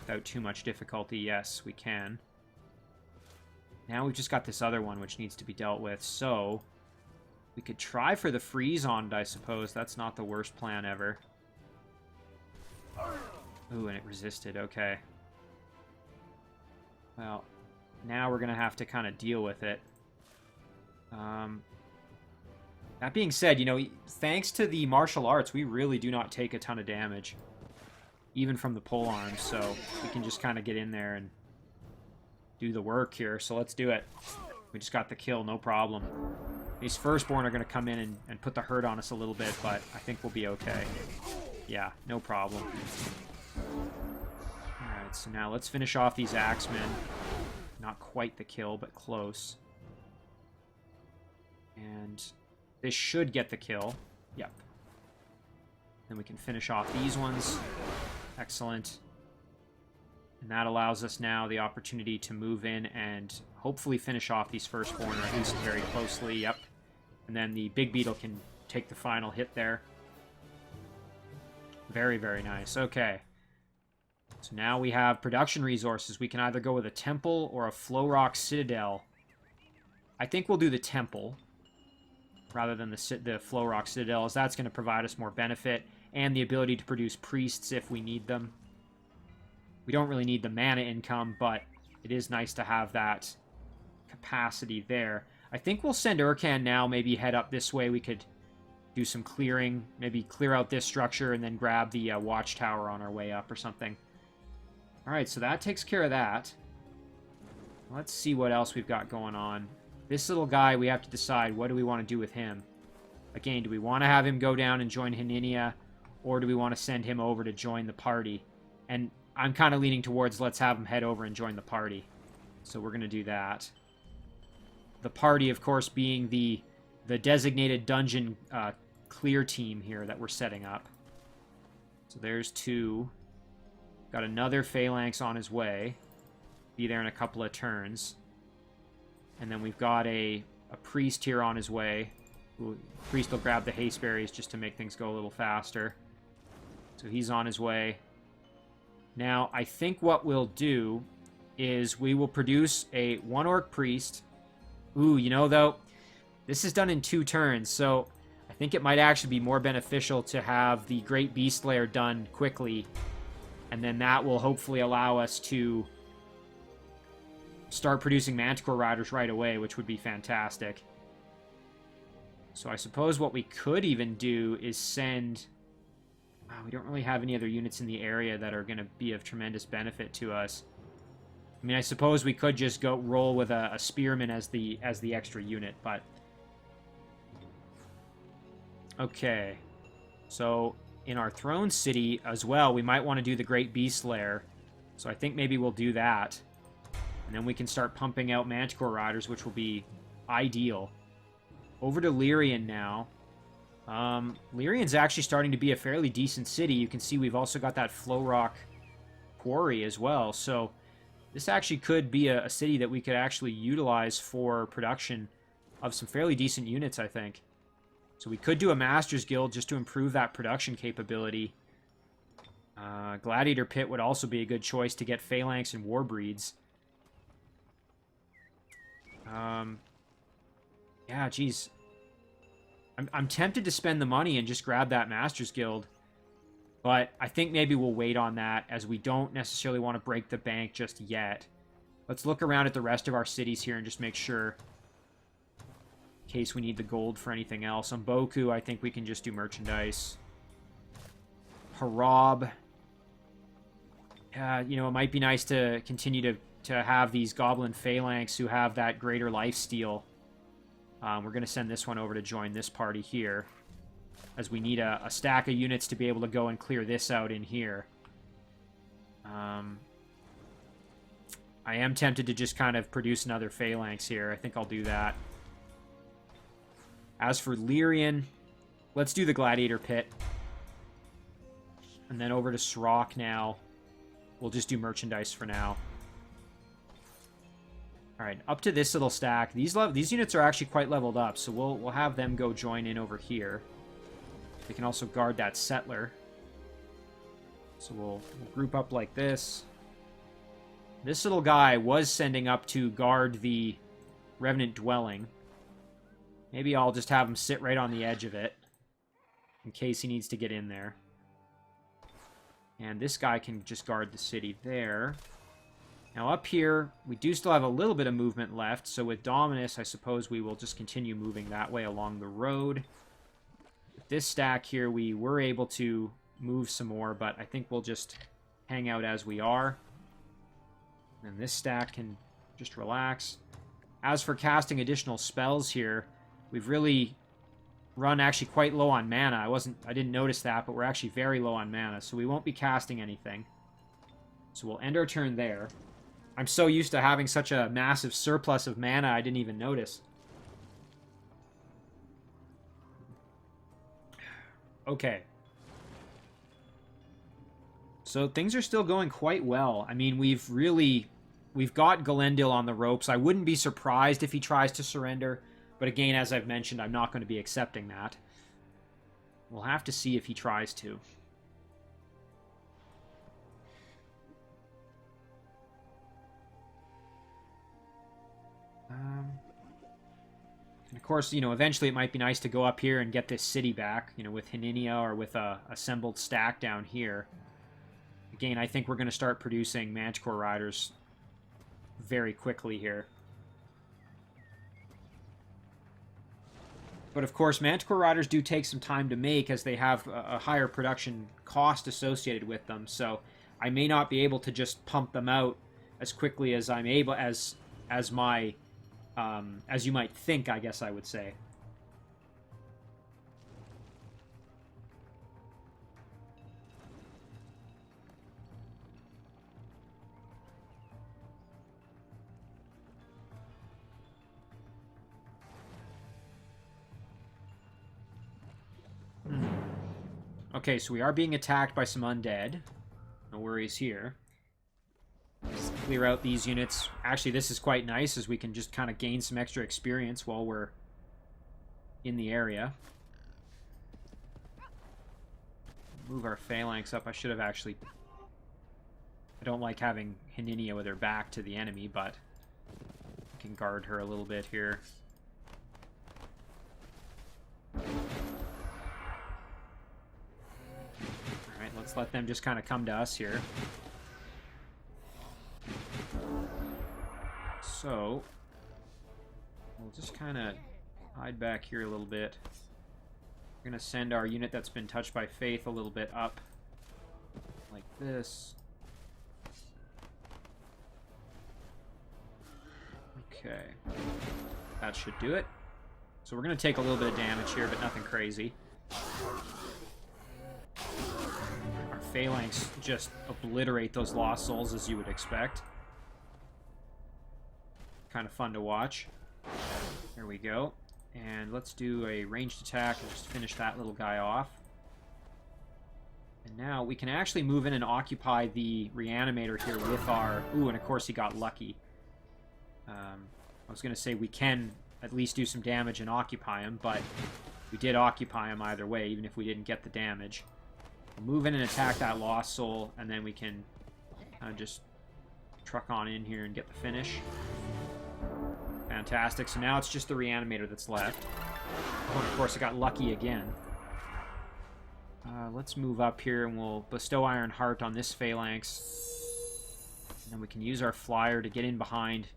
Without too much difficulty. Yes, we can. Now we've just got this other one, which needs to be dealt with. So we could try for the freeze on it, I suppose. That's not the worst plan ever. Ooh, and it resisted. Okay. Well, now we're going to have to kind of deal with it. That being said, you know, thanks to the martial arts, we really do not take a ton of damage. Even from the pole arms, so we can just kind of get in there and do the work here. So let's do it. We just got the kill, no problem. These Firstborn are going to come in and put the hurt on us a little bit, but I think we'll be okay. Yeah, no problem. Alright, so now let's finish off these Axemen. Not quite the kill, but close. And this should get the kill. Yep. Then we can finish off these ones. Excellent. And that allows us now the opportunity to move in and hopefully finish off these Firstborn, or at least very closely. Yep. And then the Big Beetle can take the final hit there. Very, very nice. Okay. So now we have production resources. We can either go with a temple or a Flow Rock Citadel. I think we'll do the temple rather than the Flow Rock Citadel, as that's going to provide us more benefit and the ability to produce priests if we need them. We don't really need the mana income, but it is nice to have that capacity there. I think we'll send Urkan now, maybe head up this way. We could do some clearing, maybe clear out this structure and then grab the watchtower on our way up or something. Alright, so that takes care of that. Let's see what else we've got going on. This little guy, we have to decide, what do we want to do with him? Again, do we want to have him go down and join Haninia, or do we want to send him over to join the party? And I'm kind of leaning towards let's have him head over and join the party. So we're going to do that. The party, of course, being the designated dungeon clear team here that we're setting up. So there's 2. Got another Phalanx on his way. Be there in a couple of turns. And then we've got a priest here on his way. Priest will grab the haste berries just to make things go a little faster. So he's on his way. Now, I think what we'll do is we will produce a 1 orc priest. Ooh, you know, though, this is done in 2 turns, so I think it might actually be more beneficial to have the Great Beast Slayer done quickly, and then that will hopefully allow us to start producing Manticore Riders right away, which would be fantastic. So I suppose what we could even do is send... Wow, we don't really have any other units in the area that are going to be of tremendous benefit to us. I mean, I suppose we could just go roll with a Spearman as the extra unit, but... Okay. So, in our Throne City as well, we might want to do the Great Beast Slayer. So I think maybe we'll do that. And then we can start pumping out Manticore Riders, which will be ideal. Over to Lyrian now. Lyrian's actually starting to be a fairly decent city. You can see we've also got that Flow Rock quarry as well. So this actually could be a city that we could actually utilize for production of some fairly decent units, I think. So we could do a Master's Guild just to improve that production capability. Gladiator Pit would also be a good choice to get Phalanx and Warbreeds. Yeah, geez. I'm tempted to spend the money and just grab that Master's Guild. But I think maybe we'll wait on that, as we don't necessarily want to break the bank just yet. Let's look around at the rest of our cities here and just make sure, in case we need the gold for anything else. On Boku, I think we can just do merchandise. Harab. You know, it might be nice to continue to have these Goblin Phalanx who have that greater lifesteal. We're going to send this one over to join this party here, as we need a stack of units to be able to go and clear this out in here. I am tempted to just kind of produce another Phalanx here. I think I'll do that. As for Lyrian, let's do the Gladiator Pit. And then over to Srock now. We'll just do merchandise for now. Alright, up to this little stack. These units are actually quite leveled up, so we'll have them go join in over here. They can also guard that settler. So we'll group up like this. This little guy was sending up to guard the Revenant Dwelling. Maybe I'll just have him sit right on the edge of it, in case he needs to get in there. And this guy can just guard the city there. Now up here, we do still have a little bit of movement left, so with Dominus, I suppose we will just continue moving that way along the road. With this stack here, we were able to move some more, but I think we'll just hang out as we are. And this stack can just relax. As for casting additional spells here, we've really run actually quite low on mana. I didn't notice that, but we're actually very low on mana, so we won't be casting anything. So we'll end our turn there. I'm so used to having such a massive surplus of mana, I didn't even notice. Okay. So things are still going quite well. I mean, we've got Galendil on the ropes. I wouldn't be surprised if he tries to surrender. But again, as I've mentioned, I'm not going to be accepting that. We'll have to see if he tries to. And of course, you know, eventually it might be nice to go up here and get this city back, you know, with Hininia or with a assembled stack down here. Again, I think we're going to start producing Manticore Riders very quickly here. But of course, Manticore Riders do take some time to make, as they have a higher production cost associated with them. So I may not be able to just pump them out as quickly as I'm able, as you might think, I guess I would say. Okay, so we are being attacked by some undead. No worries here. Just clear out these units. Actually, this is quite nice, as we can just kind of gain some extra experience while we're in the area. Move our Phalanx up. I should have actually... I don't like having Hininia with her back to the enemy, but I can guard her a little bit here. Let's let them just kind of come to us here. So, we'll just kind of hide back here a little bit. We're going to send our unit that's been touched by Faith a little bit up, like this. Okay. That should do it. So we're going to take a little bit of damage here, but nothing crazy. Phalanx just obliterate those lost souls, as you would expect. Kind of fun to watch. There we go. And let's do a ranged attack and just finish that little guy off. And now we can actually move in and occupy the Reanimator here with our... Ooh, and of course he got lucky. I was going to say we can at least do some damage and occupy him, but we did occupy him either way, even if we didn't get the damage. We'll move in and attack that Lost Soul, and then we can just truck on in here and get the finish. Fantastic. So now it's just the Reanimator that's left. Oh, and of course, I got lucky again. Let's move up here, and we'll bestow Iron Heart on this Phalanx. And then we can use our Flyer to get in behind.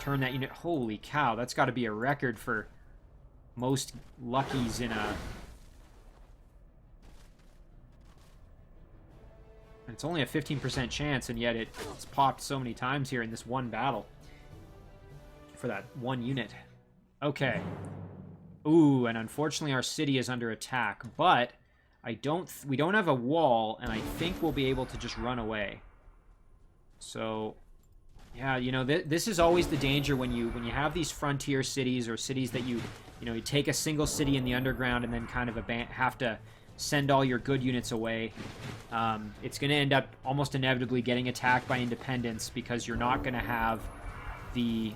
Turn that unit. Holy cow, that's got to be a record for most luckies in a... And it's only a 15% chance, and yet it's popped so many times here in this one battle. For that one unit. Okay. Ooh, and unfortunately our city is under attack, but we don't have a wall, and I think we'll be able to just run away. So, yeah, you know, this is always the danger when you have these frontier cities or cities that you take a single city in the underground and then kind of have to send all your good units away. It's going to end up almost inevitably getting attacked by independents because you're not going to have the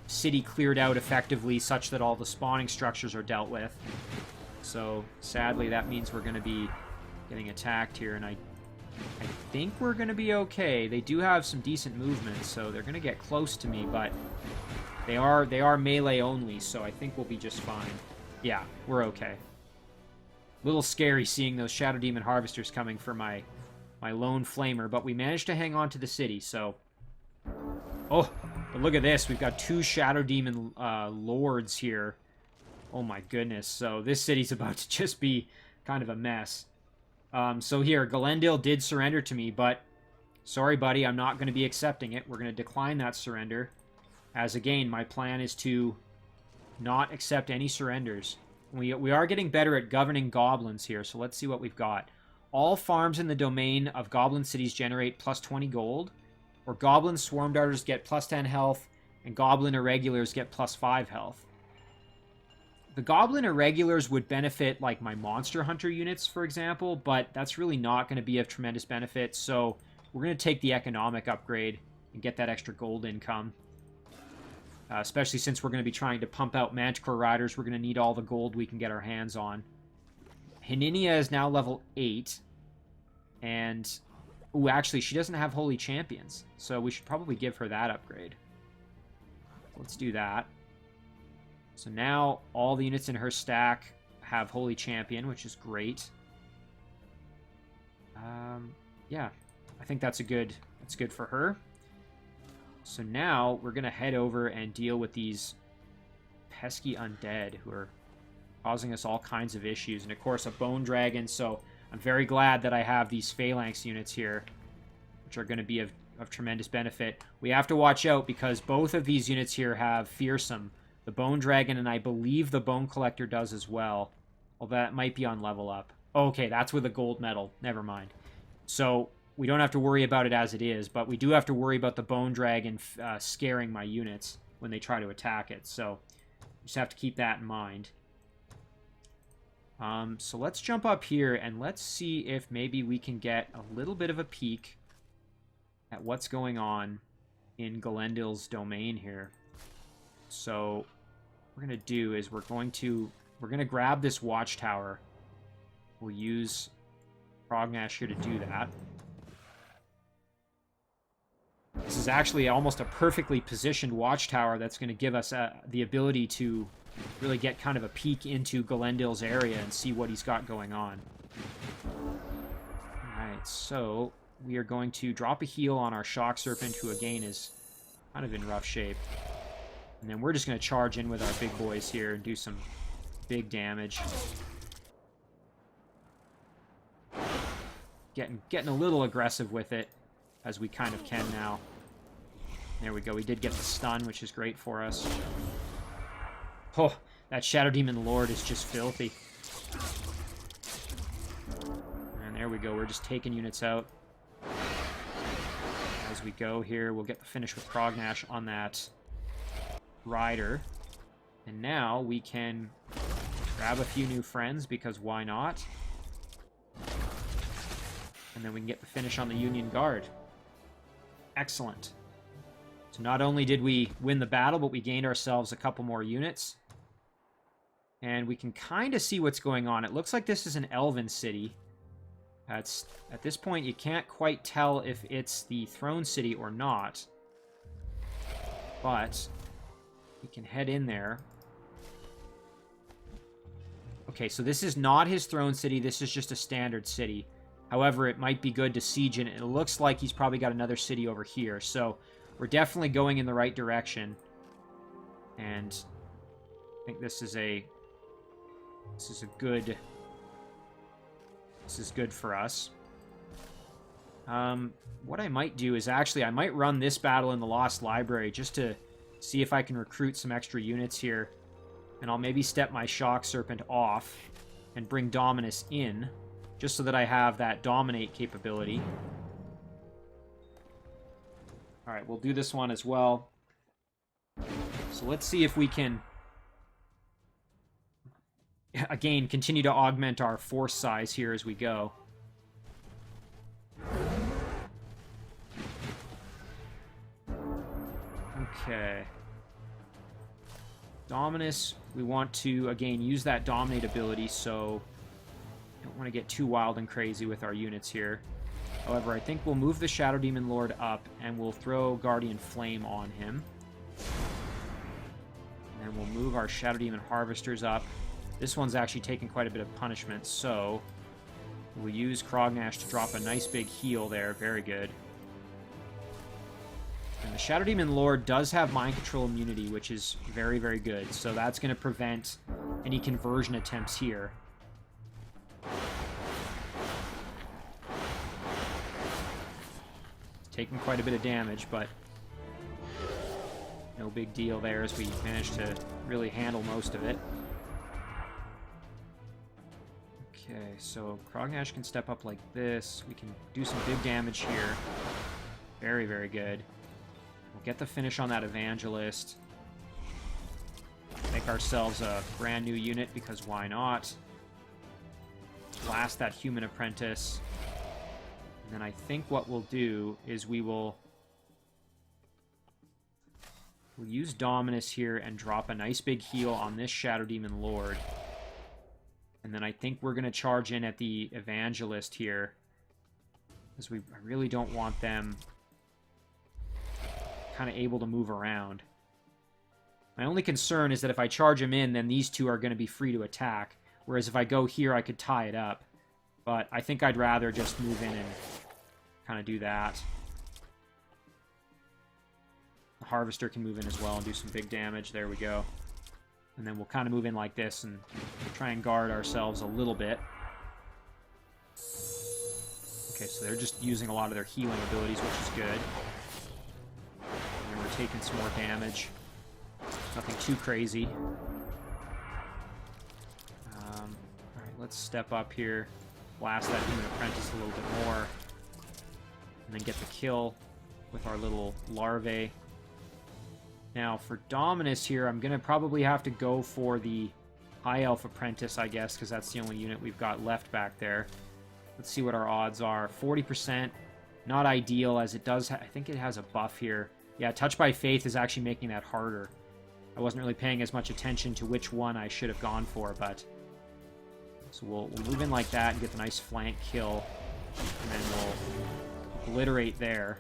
city cleared out effectively such that all the spawning structures are dealt with. So sadly that means we're going to be getting attacked here, and I think we're going to be okay. They do have some decent movement, so they're going to get close to me, but they are melee only, so I think we'll be just fine. Yeah, we're okay. A little scary seeing those Shadow Demon Harvesters coming for my lone Flamer, but we managed to hang on to the city, so... Oh, but look at this. We've got 2 Shadow Demon Lords here. Oh my goodness. So this city's about to just be kind of a mess. So here, Galendil did surrender to me, but sorry, buddy, I'm not going to be accepting it. We're going to decline that surrender. As again, my plan is to not accept any surrenders. We are getting better at governing goblins here, so let's see what we've got. All farms in the domain of goblin cities generate plus 20 gold. Or Goblin Swarm Darters get plus 10 health, and Goblin Irregulars get plus 5 health. The Goblin Irregulars would benefit, like, my Monster Hunter units, for example, but that's really not going to be of tremendous benefit, so we're going to take the economic upgrade and get that extra gold income. Especially since we're going to be trying to pump out Manticore Riders, we're going to need all the gold we can get our hands on. Hininia is now level 8, and... Ooh, actually, she doesn't have Holy Champions, so we should probably give her that upgrade. Let's do that. So now all the units in her stack have Holy Champion, which is great. Yeah, I think that's good for her. So now we're gonna head over and deal with these pesky undead who are causing us all kinds of issues, and of course a Bone Dragon. So I'm very glad that I have these Phalanx units here, which are going to be of tremendous benefit. We have to watch out because both of these units here have Fearsome. The Bone Dragon, and I believe the Bone Collector does as well. Well, that might be on level up. Okay, that's with a gold medal. Never mind. So we don't have to worry about it as it is, but we do have to worry about the Bone Dragon scaring my units when they try to attack it. So just have to keep that in mind. So let's jump up here and let's see if maybe we can get a little bit of a peek at what's going on in Galendil's domain here. So what we're going to do is we're going to grab this watchtower. We'll use Crognash here to do that. This is actually almost a perfectly positioned watchtower that's going to give us the ability to really get kind of a peek into Galendil's area and see what he's got going on. Alright, so we are going to drop a heal on our Shock Serpent, who again is kind of in rough shape. And then we're just going to charge in with our big boys here and do some big damage. Getting a little aggressive with it, as we kind of can now. There we go, we did get the stun, which is great for us. Oh, that Shadow Demon Lord is just filthy. And there we go, we're just taking units out. As we go here, we'll get the finish with Crognash on that Rider. And now we can grab a few new friends, because why not? And then we can get the finish on the Union Guard. Excellent. So not only did we win the battle, but we gained ourselves a couple more units. And we can kind of see what's going on. It looks like this is an elven city. At this point, you can't quite tell if it's the throne city or not. But we can head in there. Okay, so this is not his throne city. This is just a standard city. However, it might be good to siege in. It looks like he's probably got another city over here. So we're definitely going in the right direction. And I think this is good for us. What I might do is actually, I might run this battle in the Lost Library just to see if I can recruit some extra units here. And I'll maybe step my Shock Serpent off and bring Dominus in, just so that I have that Dominate capability. Alright, we'll do this one as well. So let's see if we can, again, continue to augment our force size here as we go. Okay. Dominus, we want to, again, use that Dominate ability, so don't want to get too wild and crazy with our units here. However, I think we'll move the Shadow Demon Lord up, and we'll throw Guardian Flame on him. And then we'll move our Shadow Demon Harvesters up. This one's actually taking quite a bit of punishment, so we'll use Crognash to drop a nice big heal there. Very good. And the Shadow Demon Lord does have Mind Control immunity, which is very, very good. So that's going to prevent any conversion attempts here. It's taking quite a bit of damage, but no big deal there as we managed to really handle most of it. Okay, so Crognash can step up like this. We can do some big damage here. Very, very good. We'll get the finish on that Evangelist. Make ourselves a brand new unit, because why not? Blast that Human Apprentice. And then I think what we'll do is we'll use Dominus here and drop a nice big heal on this Shadow Demon Lord. And then I think we're going to charge in at the Evangelist here, because I really don't want them kind of able to move around. My only concern is that if I charge him in, then these two are going to be free to attack. Whereas if I go here, I could tie it up. But I think I'd rather just move in and kind of do that. The Harvester can move in as well and do some big damage. There we go. And then we'll kind of move in like this and try and guard ourselves a little bit. Okay, so they're just using a lot of their healing abilities, which is good. And we're taking some more damage. Nothing too crazy. Alright, let's step up here. Blast that Human Apprentice a little bit more. And then get the kill with our little larvae. Now, for Dominus here, I'm going to probably have to go for the High Elf Apprentice, I guess, because that's the only unit we've got left back there. Let's see what our odds are. 40%. Not ideal, as it does... I think it has a buff here. Yeah, Touch by Faith is actually making that harder. I wasn't really paying as much attention to which one I should have gone for, but... So we'll move in like that and get the nice flank kill. And then we'll obliterate there.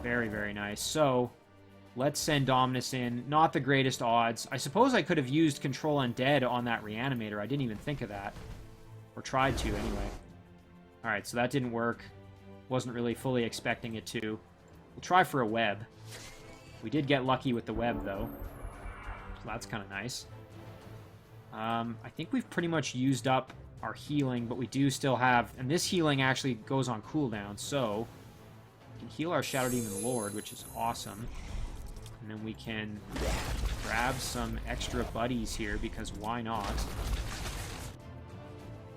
Very, very nice. So, let's send Dominus in. Not the greatest odds. I suppose I could have used Control Undead on that Reanimator. I didn't even think of that. Or tried to, anyway. Alright, so that didn't work. Wasn't really fully expecting it to. We'll try for a web. We did get lucky with the web, though. So that's kind of nice. I think we've pretty much used up our healing, but we do still have... And this healing actually goes on cooldown, so... We can heal our Shadow Demon Lord, which is awesome. And then we can grab some extra buddies here, because why not?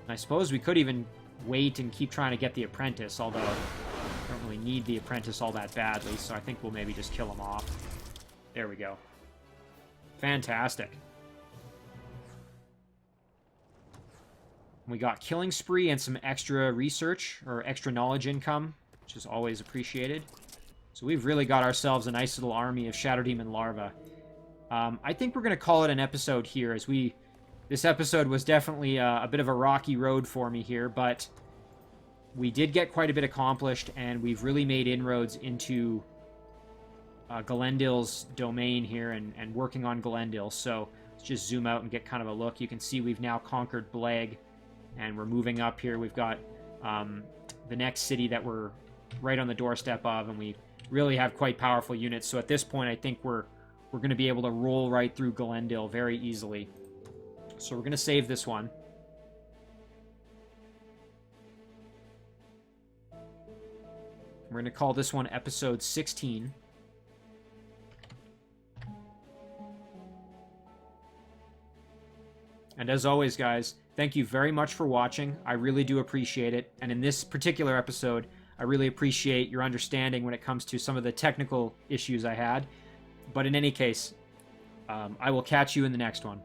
And I suppose we could even wait and keep trying to get the Apprentice, although I don't really need the Apprentice all that badly, so I think we'll maybe just kill him off. There we go. Fantastic. We got Killing Spree and some extra research, or extra knowledge income, which is always appreciated. So we've really got ourselves a nice little army of Shadow Demon larvae. I think we're going to call it an episode here, as this episode was definitely a bit of a rocky road for me here, but we did get quite a bit accomplished, and we've really made inroads into Galendil's domain here and working on Galendil. So let's just zoom out and get kind of a look. You can see we've now conquered Blag, and we're moving up here. We've got the next city that we're right on the doorstep of, and we really have quite powerful units. So at this point, I think we're going to be able to roll right through Galendil very easily. So we're going to save this one. We're going to call this one episode 16. And as always, guys, thank you very much for watching. I really do appreciate it. And in this particular episode, I really appreciate your understanding when it comes to some of the technical issues I had. But in any case, I will catch you in the next one.